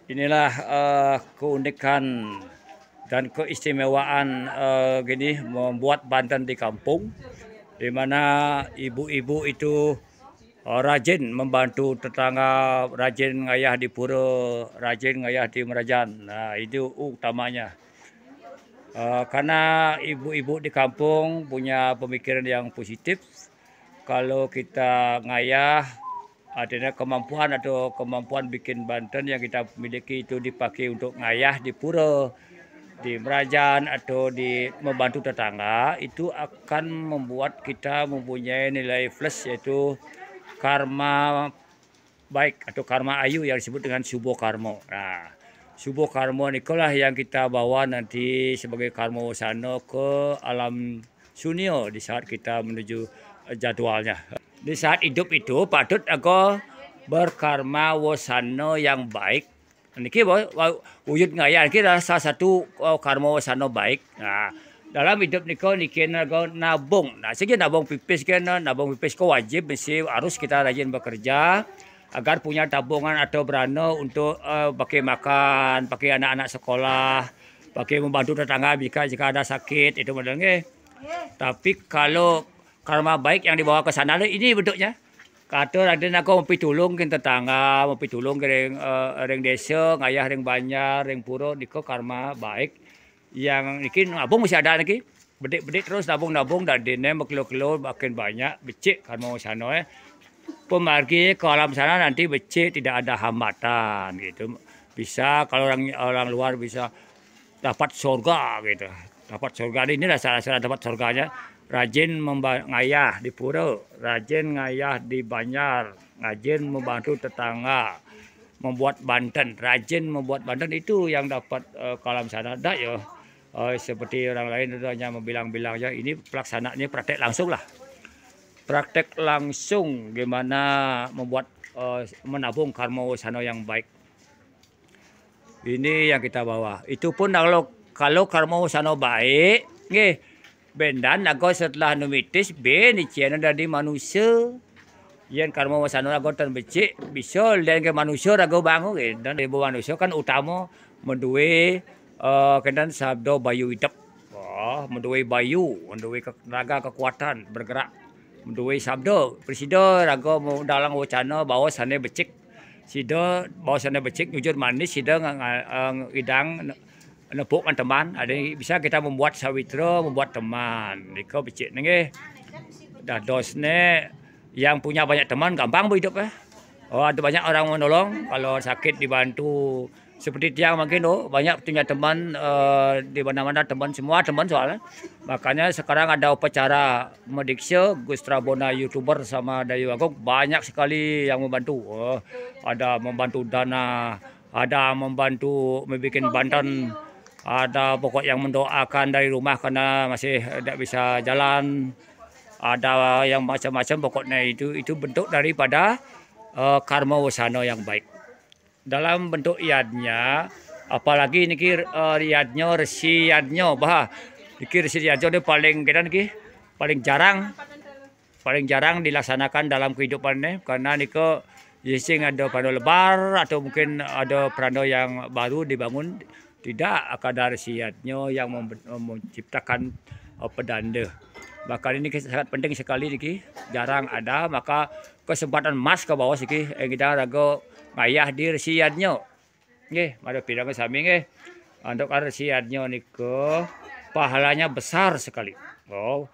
Inilah keunikan dan keistimewaan gini membuat Banten di kampung, di mana ibu-ibu itu rajin membantu tetangga, rajin ngayah di pura, rajin ngayah di Merajan. Nah, itu utamanya. Karena ibu-ibu di kampung punya pemikiran yang positif, kalau kita ngayah artinya kemampuan bikin Banten yang kita miliki itu dipakai untuk ngayah di pura, di Merajan atau di membantu tetangga, itu akan membuat kita mempunyai nilai plus yaitu karma baik atau karma ayu yang disebut dengan subo karmo. Nah, subo karmo nikolah yang kita bawa nanti sebagai karma wasana ke alam sunio di saat kita menuju jadwalnya. Di saat hidup itu patut aku berkarma wasana yang baik. Niki wujud ngaya niki salah satu karma wasana baik. Nah, dalam hidup niki nabung. Nah, segi nabung pipis nabung pipis ko wajib mesti harus kita rajin bekerja agar punya tabungan atau berana untuk pakai makan, pakai anak-anak sekolah, pakai membantu tetangga jika ada sakit itu modalnya. Tapi kalau karma baik yang dibawa ke sana ini bentuknya. Kata ada aku mau tulung ke tetangga, mau tulung ke ring desa, ngayah ring banjar, ring pura, diko karma baik. Yang mungkin nabung masih ada lagi. Bedik-bedik terus nabung-nabung dan dene kilo-kilo makin banyak, becik karma sana pemargi ke alam sana nanti becik tidak ada hambatan gitu. Bisa kalau orang luar bisa dapat surga gitu. Dapat surga ini rasa-rasa dapat surganya. Rajin ngayah di pura, rajin ngayah di banjar, rajin membantu tetangga, membuat Banten, rajin membuat Banten itu yang dapat kalam sana dah ya. Seperti orang lain itu hanya membilang-bilang aja, ini pelaksananya praktek langsung lah. Praktek langsung gimana membuat menabung karma wasana yang baik. Ini yang kita bawa. Itu pun kalau karma wasana baik, nggih. Bendan aku setelah numitis ben ician dari manusia. Yang karma wasana aku terbecik bisa dan ke manusia aku bangun dan ibu manusia kan utama menduwe kedan sabdo bayu hidup. Menduwe bayu, menduwe tenaga kekuatan bergerak. Menduwe sabdo presiden aku mau dalang wacana bawa sana becik. Sida bawa sana becik jujur manis sida ngidang nepuk kan teman, ada bisa kita membuat sawitra, membuat teman. Niko becik nggih. Dah dosne yang punya banyak teman gampang hidup ya. Oh, ada banyak orang menolong, kalau sakit dibantu. Seperti tiang mungkin banyak punya teman di mana-mana teman semua teman soalnya. Makanya sekarang ada upacara Mediksya, Gus Trabona YouTuber sama Dayu Agung banyak sekali yang membantu. Ada membantu dana, ada membantu membuat Banten. Ada pokok yang mendoakan dari rumah karena masih tidak bisa jalan. Ada yang macam-macam pokoknya itu bentuk daripada karma wasana yang baik. Dalam bentuk yadnya, apalagi niki yadnya resi yadnya niki resi yadnya paling jarang dilaksanakan dalam kehidupannya karena niko yising ada pano lebar atau mungkin ada peranda yang baru dibangun. Tidak akan ada resiatnya yang menciptakan pedanda. Bahkan ini sangat penting sekali niki, jarang ada, maka kesempatan emas ke bawah siki kita rago ngayah di resiatnya. Nggih, mari pidang sami nggih. Untuk resiatnya niku pahalanya besar sekali. Oh,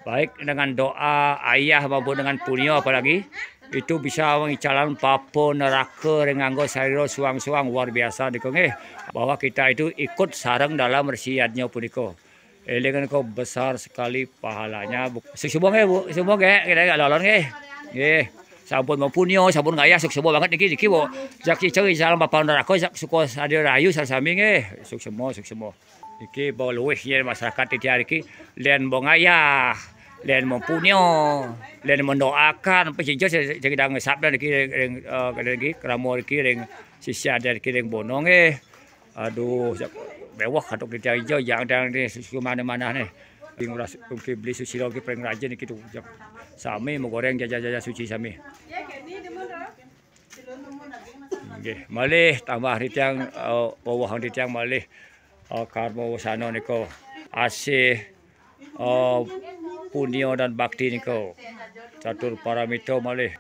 baik dengan doa ayah maupun dengan punya apalagi itu bisa mengicalan papo neraka nganggo sariro suang-suang luar biasa niku nggih. Bahwa kita itu ikut sareng dalam resiatnya puniko. Elingan ko besar sekali pahalanya. Suksubong nggih Bu, suksubong nggih, kita lolon nggih. Nggih. Sampun mempunyo, sampun ngayah suksubong banget niki Bu. Jak ciceng salam papo neraka suko sadir rayu sami nggih. Suksemo. Niki bawa luwih yen masyarakat iki hari iki len bongayah. Dan mempunyo, dan mendoakan pecinta sedang ngesap dan lagi keramo ring sisa dari ring bonong aduh mewah atau kita hijau yang ada di mana-mana nih. Nguras beli sushi lagi paling rajin gitu. Sami mau goreng jajan suci sami. Nggih, malih tambah titiang wewahan titiang malih karma wasana nika asih punyo dan bakti nika. Catur paramita malih.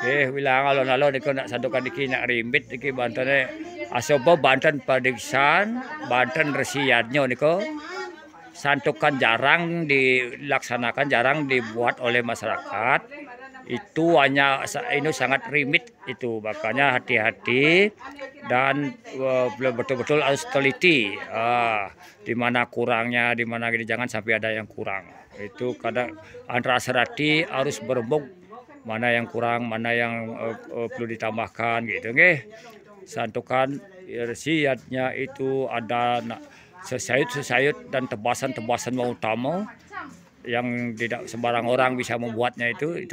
Nggih, wilang alon-alon niku nak santukan iki nak rimbit iki Bantene asopo Banten Padiksan, Banten Resiyadnyo niku santukan jarang dilaksanakan, jarang dibuat oleh masyarakat. Itu hanya ini sangat rimit itu, makanya hati-hati dan betul-betul harus teliti di mana kurangnya, di mana gini, jangan sampai ada yang kurang. Itu kadang antara serati harus berembuk mana yang kurang, mana yang perlu ditambahkan gitu nggih. Santukan resiyatnya itu ada sesayut-sesayut dan tebasan-tebasan utama yang tidak sembarang orang bisa membuatnya itu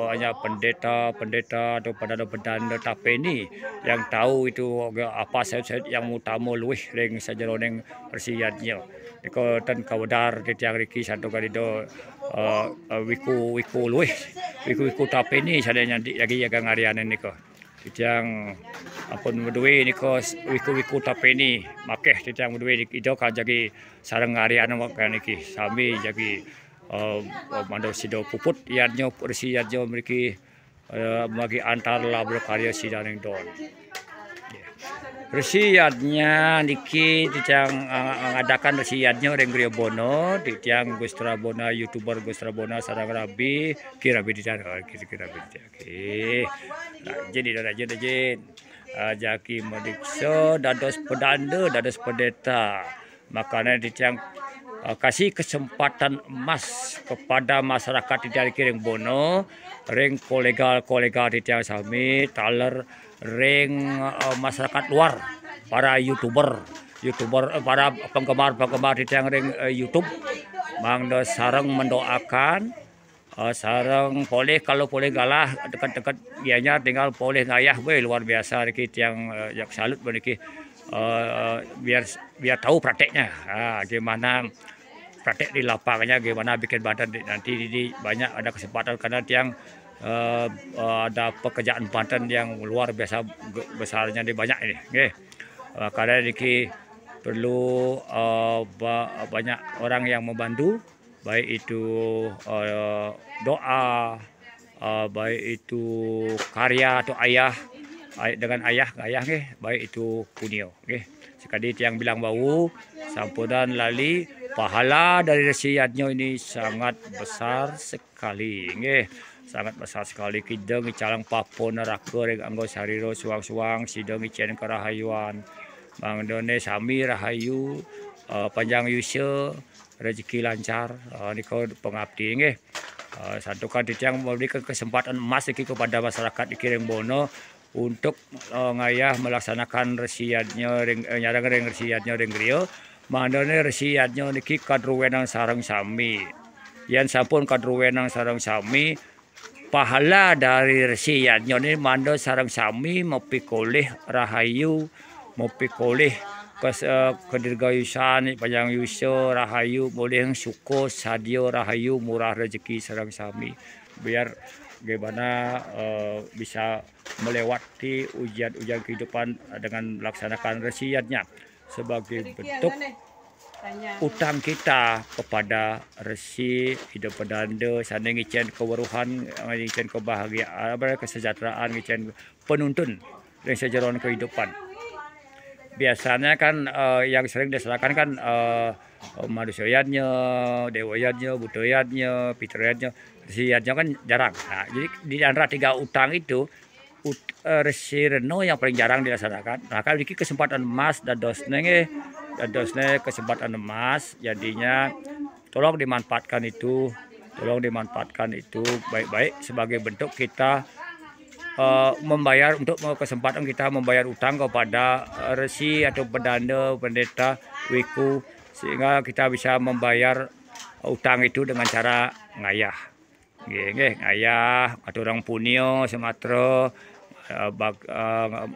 hanya pendeta-pendeta atau pedanda-pedanda tapeni yang tahu itu apa sayut-sayut yang utama luwih ring sajeroning resiyatnya. Iko ten kawedar titiang riki santukan itu wiku luwih wiku tapeni sadaya lagi jaga ngarianen niko. Titiang ampun meduwe niko wiku tapeni makeh titiang meduwe itu kan jadi sareng ngarianen wakan iki sami jadi mandor sido puput iadnyo resiyatnyo mriki bagi antar labur karya sidaning don. Resiyatnya niki titiang ngadakan resiyatnya ring Griya Bono, titiang Gustra Bona YouTuber Gustra Bona sareng Rabi, kira biditan kira Oke. Nah, jadi jaki medikso dados pedanda, dados pendeta. Makanya titiang kasih kesempatan emas kepada masyarakat di Kiring Bono, ring kolega titiang sami taler ring masyarakat luar, para YouTuber para penggemar titiang ring YouTube mangdo sareng mendoakan sareng boleh kalau boleh galah dekat-dekat dianya tinggal boleh ngayah we luar biasa iki tiang yang salut beniki biar tahu prakteknya gimana praktek di lapangannya, gimana bikin Banten nanti banyak ada kesempatan karena tiang ada pekerjaan Banten yang luar biasa besarnya di banyak ini. Okay. Karena ini perlu banyak orang yang membantu, baik itu doa, baik itu karya atau ayah dengan ayah baik itu punyo. Okay. Sekali tiang bilang bau sampunan lali pahala dari resiyatnya ini sangat besar sekali. Okay. Sangat besar sekali kideng calang papo neraka reg anggo sariro suang-suang sideng icen kerahayuan Bang Done sami rahayu panjang yusya rezeki lancar niko pengabdi nggih santukan titiang memberikan kesempatan emas iki kepada masyarakat di Kiring Bono untuk ngayah melaksanakan resiyatnya nyarang ring resiyatnya ring griya mandone resiyatnya niki kadruwenang sareng sami yen sampun kadruwenang sareng sami pahala dari resiyatnya ini mando sareng sami mepikolih rahayu mepikolih kedirgayusan panjang yusya rahayu boleh syukur sadio rahayu murah rezeki sareng sami biar bagaimana bisa melewati ujian-ujian kehidupan dengan melaksanakan resiyatnya sebagai bentuk utang kita kepada resi hidup pedanda sana ngicen keweruhan ngicen kebahagiaan kesejahteraan ngicen penuntun yang sejaron kehidupan. Biasanya kan yang sering diserahkan kan manusianya, dewayanya, budayanya, fitriyatnya, resiyatnya kan jarang. Nah, jadi di antara tiga utang itu resi reno yang paling jarang dilaksanakan. Nah, kalau ini kesempatan emas dadosne kesempatan emas, jadinya tolong dimanfaatkan itu baik-baik sebagai bentuk kita membayar untuk kesempatan kita membayar utang kepada resi atau pedanda, pendeta, wiku sehingga kita bisa membayar utang itu dengan cara ngayah. Nggih, ngayah aturang punio Sumatera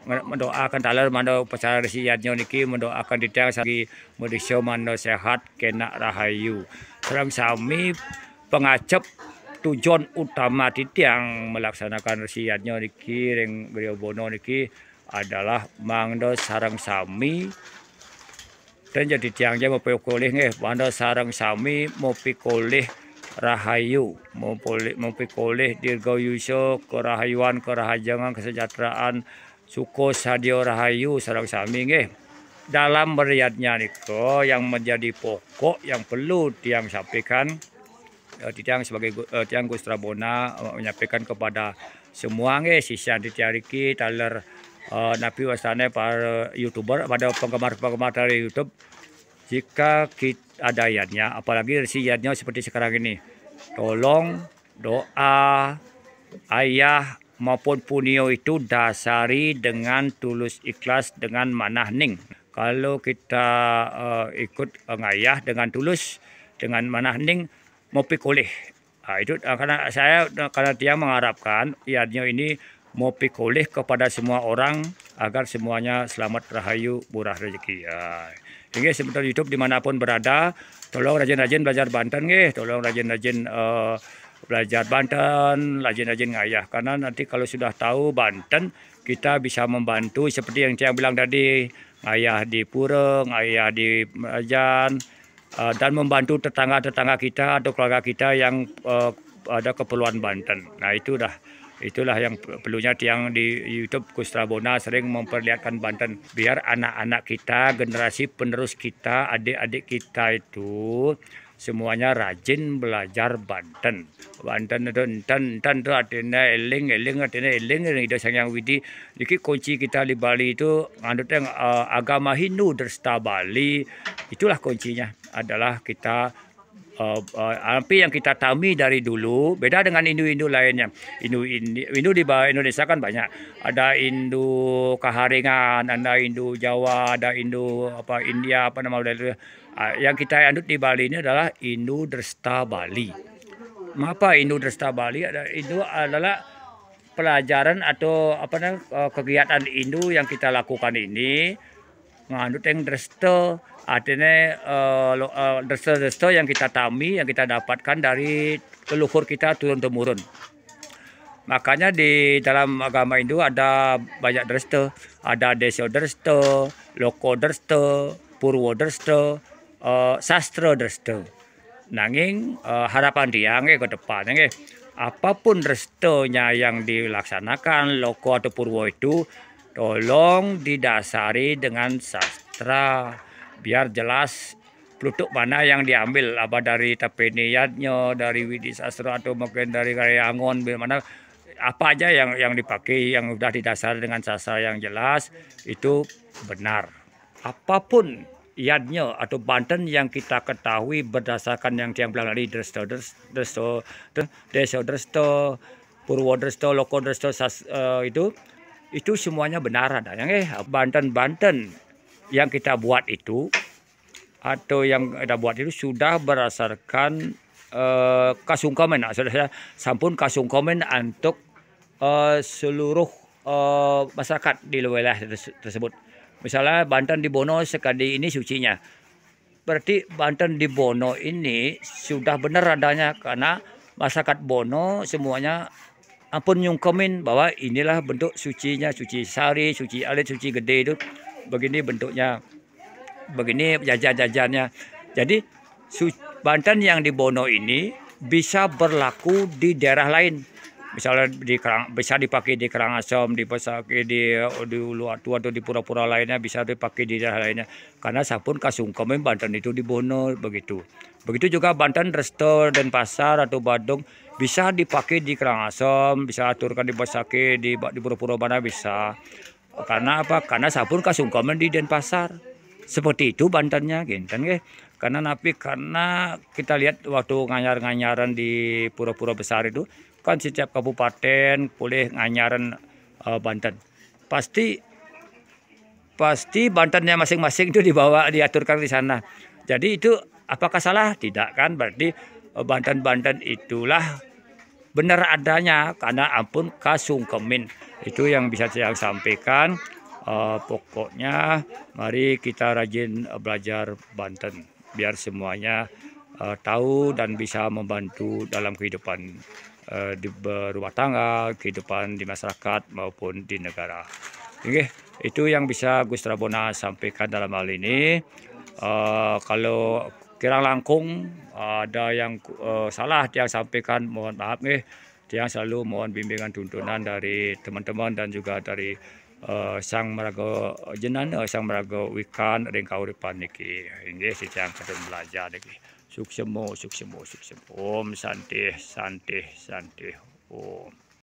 mendoakan taler mando upacara resi yadnya niki mendoakan ditiang sagi modisyo mando sehat kena rahayu. Sareng sami pengacep tujuan utama titiang melaksanakan resi yadnya niki ring Griobono niki adalah mangdo sareng sami dan jadi tiangnya mau pikolih nggih mando sareng sami mau pikolih rahayu, mau pikolih dirgayusa kerahayuan, kerahajangan, kesejahteraan, suko sadio rahayu sareng sami nggih. Dalam meriadnya niko yang menjadi pokok yang perlu tiang sampaikan, tiang sebagai tiang Gus Rabona menyampaikan kepada semua nggih sisa ditiariki taler napi wasane para YouTuber, pada penggemar-penggemar dari YouTube. Jika kita ada ayatnya, apalagi resi ayatnya seperti sekarang ini, tolong doa ayah maupun punio itu dasari dengan tulus ikhlas dengan manah ning. Kalau kita ikut ngayah dengan tulus dengan manah ning mau pikoleh. Nah, itu karena dia mengharapkan ayatnya ini mau pikoleh kepada semua orang agar semuanya selamat rahayu murah rezeki. Hingga sebentar YouTube dimanapun berada, tolong rajin-rajin belajar Banten nggih, tolong rajin-rajin belajar Banten, rajin-rajin ngayah. Karena nanti kalau sudah tahu Banten, kita bisa membantu seperti yang saya bilang tadi, ngayah di pura, ngayah di Merajan, dan membantu tetangga-tetangga kita atau keluarga kita yang ada keperluan Banten. Nah itulah yang perlunya tiang di YouTube Gus Rabona sering memperlihatkan Banten biar anak-anak kita, generasi penerus kita, adik-adik kita itu semuanya rajin belajar Banten. Banten itu enten artinya eling artinya eling itu sang widi. Jadi kunci kita di Bali itu ngandut yang agama Hindu Dresta Bali. Itulah kuncinya adalah kita tapi yang kita tami dari dulu beda dengan Hindu-Hindu lainnya. Hindu di Indonesia kan banyak. Ada Hindu Kaharingan, ada Hindu Jawa, ada Hindu India yang kita anut di Bali ini adalah Hindu Dresta Bali. Mengapa Hindu Dresta Bali? Itu adalah pelajaran atau kegiatan Hindu yang kita lakukan ini ngandut yang Dresta, artinya Dresta yang kita tami, yang kita dapatkan dari leluhur kita turun-temurun. Makanya di dalam agama Hindu ada banyak Dresta, ada Desa Dresta, Loko Dresta, Purwo Dresta, Sastra Dresta. Nanging harapan dia ke depan apapun Drestanya yang dilaksanakan Loko atau Purwo itu tolong didasari dengan sastra biar jelas plutuk mana yang diambil, apa dari Tapeniadnya, dari Widi Sastra atau mungkin dari Karyangon, mana apa aja yang dipakai yang sudah didasari dengan sastra yang jelas itu benar. Apapun iadnya atau Banten yang kita ketahui berdasarkan yang tiang bilang tadi Desa Dresta, Purwo Dresta, Loko Dresta itu semuanya benar adanya. Banten yang kita buat itu atau yang kita buat itu sudah berdasarkan kasungkomen. Sudah sampun kasungkomen untuk seluruh masyarakat di wilayah tersebut. Misalnya Banten di Bono sekali ini sucinya. Berarti Banten di Bono ini sudah benar adanya karena masyarakat Bono semuanya ampun nyungkemin bahwa inilah bentuk sucinya, suci sari, suci alit, suci gede itu. Begini bentuknya, begini jajan-jajannya. Jadi Banten yang di Bono ini bisa berlaku di daerah lain. Misalnya bisa dipakai di Karangasem, dipakai di Uluwatu atau di pura-pura lainnya, bisa dipakai di daerah lainnya. Karena sampun kasungkemen Banten itu di Bono begitu. Begitu juga Banten, Resto, Denpasar atau Badung bisa dipakai di Karangasem, bisa aturkan di Basake, di pura-pura mana bisa. Karena apa? Karena sampun kasungkemen di Denpasar. Seperti itu Bantennya, genten nggih. Karena kita lihat waktu nganyar-nganyaran di pura-pura besar itu kan setiap kabupaten boleh nganyaran Banten. Pasti Bantennya masing-masing itu diaturkan di sana. Jadi itu apakah salah? Tidak kan? Berarti Banten itulah benar adanya karena ampun kasungkemin. Itu yang bisa saya sampaikan. Pokoknya mari kita rajin belajar Banten biar semuanya tahu dan bisa membantu dalam kehidupan di berumah tangga, kehidupan di masyarakat maupun di negara. Oke, itu yang bisa Gus Rabona sampaikan dalam hal ini. Kalau kirang langkung ada yang salah yang sampaikan, mohon maaf nih. Yang selalu mohon bimbingan tuntunan dari teman-teman dan juga dari Sang Maraga Jenan, Sang Maraga Wikan ring kauripan niki. Inggih sing kadang belajar niki. Suksemo, suksemo, suksemo. Om Santi, Santi, Santi. Om.